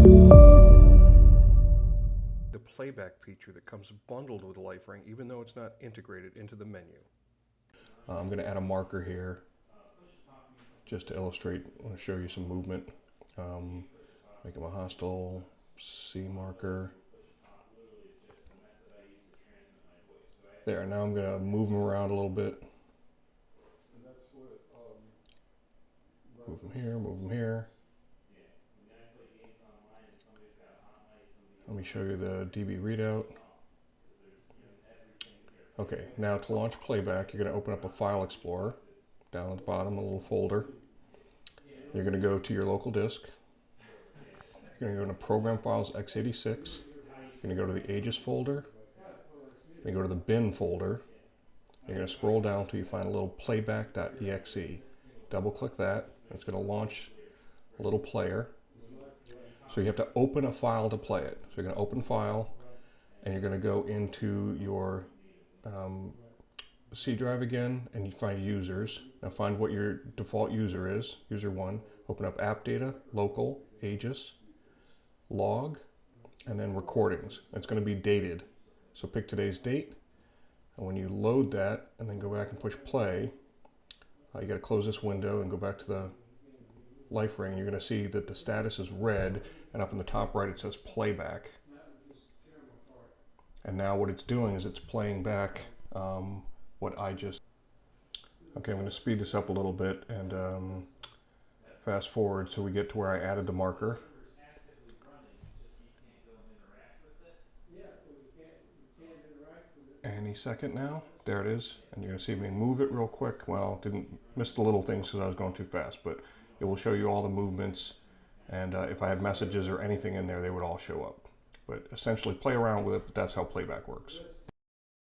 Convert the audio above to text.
The playback feature that comes bundled with LifeRing, even though it's not integrated into the menu. I'm going to add a marker here just to illustrate. I want to show you some movement. Make them a hostile C marker. There, now I'm going to move them around a little bit. Move them here, move them here. Let me show you the DB readout. Okay, now to launch Playback, you're going to open up a File Explorer. Down at the bottom, a little folder. You're going to go to your local disk. You're going to go into Program Files x86. You're going to go to the Aegis folder. You're going to go to the bin folder. You're going to scroll down until you find a little playback.exe. Double click that. It's going to launch a little player. So you have to open a file to play it. So you're going to open File, and you're going to go into your C drive again, and you find Users. Now find what your default user is, user 1. Open up App Data, Local, Aegis, Log, and then Recordings. It's going to be dated. So pick today's date, and when you load that and then go back and push play, you got to close this window and go back to the LifeRing. You're going to see that the status is red, and up in the top right it says Playback. And now what it's doing is it's playing back what I just... Okay, I'm going to speed this up a little bit and fast forward so we get to where I added the marker. Any second now. There it is. And you're going to see me move it real quick. Well, didn't miss the little things because I was going too fast, but it will show you all the movements, and if I had messages or anything in there, they would all show up. But essentially play around with it, but that's how Playback works.